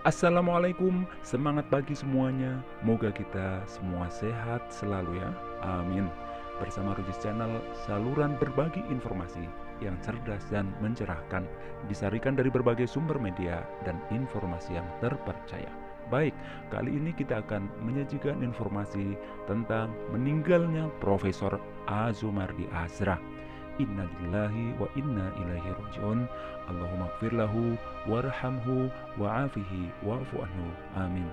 Assalamualaikum, semangat pagi semuanya. Moga kita semua sehat selalu ya. Amin. Bersama Rujis Channel, saluran berbagi informasi yang cerdas dan mencerahkan, disarikan dari berbagai sumber media dan informasi yang terpercaya. Baik, kali ini kita akan menyajikan informasi tentang meninggalnya Profesor Azumardi Azra. Inna lillahi wa inna ilaihi rajiun. Allahumma gfir lahu warhamhu wa'afihi wa'fu anhu. Amin.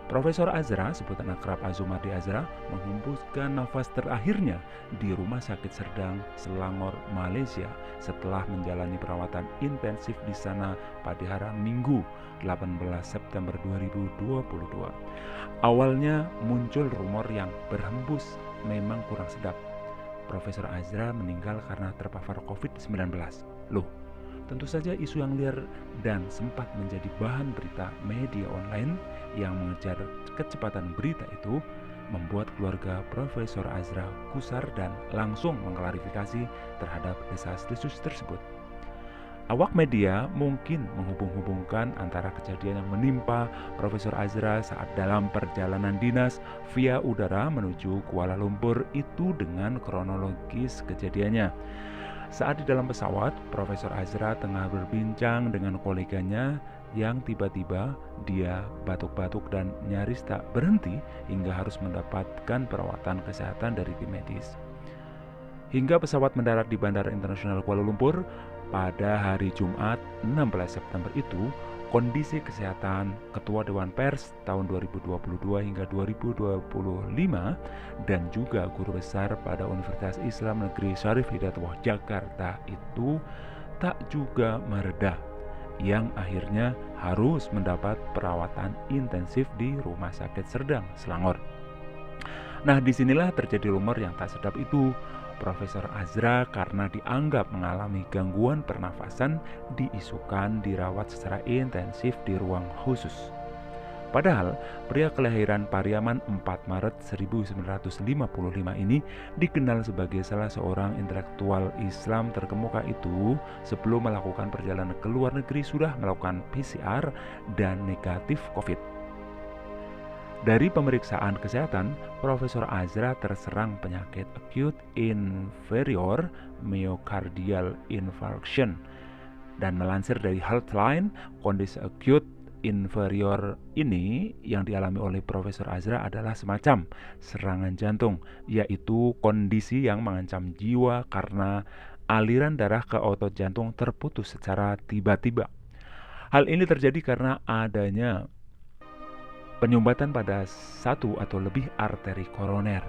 Profesor Azra, sebutan akrab Azumardi Azra, menghembuskan nafas terakhirnya di Rumah Sakit Serdang, Selangor, Malaysia setelah menjalani perawatan intensif di sana pada hari Minggu 18 September 2022. Awalnya muncul rumor yang berhembus memang kurang sedap. Profesor Azra meninggal karena terpapar COVID-19. Loh, tentu saja isu yang liar dan sempat menjadi bahan berita media online yang mengejar kecepatan berita itu membuat keluarga Profesor Azra gusar dan langsung mengklarifikasi terhadap desas-desus tersebut. Awak media mungkin menghubung-hubungkan antara kejadian yang menimpa Profesor Azra saat dalam perjalanan dinas via udara menuju Kuala Lumpur itu dengan kronologis kejadiannya. Saat di dalam pesawat, Profesor Azra tengah berbincang dengan koleganya yang tiba-tiba dia batuk-batuk dan nyaris tak berhenti hingga harus mendapatkan perawatan kesehatan dari tim medis. Hingga pesawat mendarat di Bandara Internasional Kuala Lumpur pada hari Jumat 16 September itu, kondisi kesehatan Ketua Dewan Pers tahun 2022 hingga 2025 dan juga guru besar pada Universitas Islam Negeri Syarif Hidayatullah Jakarta itu tak juga mereda, yang akhirnya harus mendapat perawatan intensif di Rumah Sakit Serdang, Selangor. Nah, disinilah terjadi rumor yang tak sedap itu. Profesor Azra karena dianggap mengalami gangguan pernafasan diisukan dirawat secara intensif di ruang khusus. Padahal pria kelahiran Pariaman 4 Maret 1955 ini dikenal sebagai salah seorang intelektual Islam terkemuka itu sebelum melakukan perjalanan ke luar negeri sudah melakukan PCR dan negatif COVID. Dari pemeriksaan kesehatan, Profesor Azra terserang penyakit acute inferior myocardial infarction. Dan melansir dari Healthline, kondisi acute inferior ini yang dialami oleh Profesor Azra adalah semacam serangan jantung, yaitu kondisi yang mengancam jiwa karena aliran darah ke otot jantung terputus secara tiba-tiba. Hal ini terjadi karena adanya penyumbatan pada satu atau lebih arteri koroner.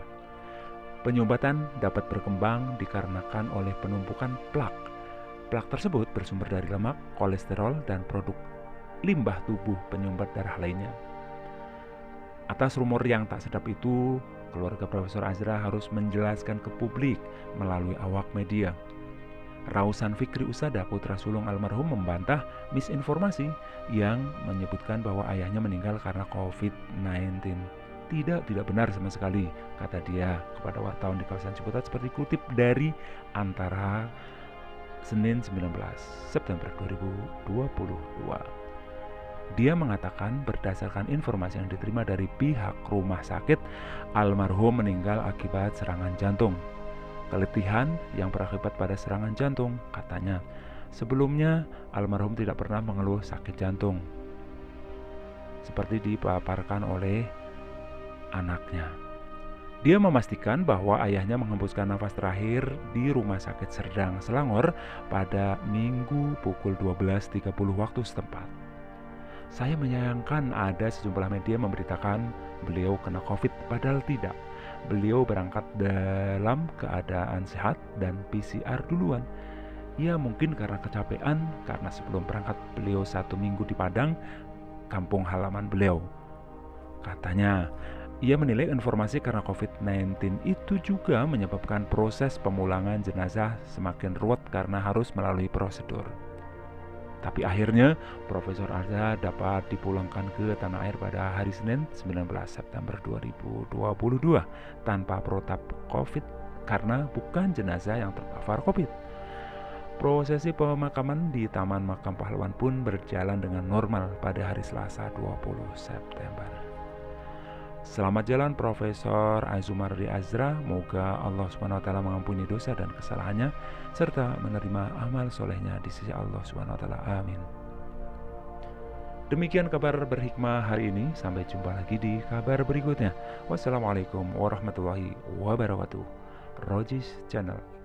Penyumbatan dapat berkembang dikarenakan oleh penumpukan plak. Plak tersebut bersumber dari lemak, kolesterol, dan produk limbah tubuh penyumbat darah lainnya. Atas rumor yang tak sedap itu, keluarga Profesor Azra harus menjelaskan ke publik melalui awak media. Rausan Fikri Usada, putra sulung almarhum, membantah misinformasi yang menyebutkan bahwa ayahnya meninggal karena COVID-19. Tidak benar sama sekali, kata dia kepada wartawan di kawasan Ciputat seperti kutip dari Antara Senin 19 September 2022. Dia mengatakan berdasarkan informasi yang diterima dari pihak rumah sakit, almarhum meninggal akibat serangan jantung. Keletihan yang berakibat pada serangan jantung, katanya. Sebelumnya, almarhum tidak pernah mengeluh sakit jantung, seperti dipaparkan oleh anaknya. Dia memastikan bahwa ayahnya menghembuskan nafas terakhir di Rumah Sakit Serdang, Selangor pada Minggu pukul 12.30 waktu setempat. Saya menyayangkan ada sejumlah media memberitakan beliau kena COVID, padahal tidak. Beliau berangkat dalam keadaan sehat dan PCR duluan. Ya mungkin karena kecapean, karena sebelum berangkat beliau 1 minggu di Padang, kampung halaman beliau. Katanya, ia menilai informasi karena COVID-19 itu juga menyebabkan proses pemulangan jenazah semakin ruwet karena harus melalui prosedur. Tapi akhirnya Profesor Azra dapat dipulangkan ke tanah air pada hari Senin 19 September 2022 tanpa protap COVID karena bukan jenazah yang terpapar COVID. Prosesi pemakaman di Taman Makam Pahlawan pun berjalan dengan normal pada hari Selasa 20 September. Selamat jalan Profesor Azumardi Azra. Moga Allah SWT mengampuni dosa dan kesalahannya serta menerima amal solehnya di sisi Allah SWT. Amin. Demikian kabar berhikmah hari ini. Sampai jumpa lagi di kabar berikutnya. Wassalamualaikum warahmatullahi wabarakatuh. Rojis Channel.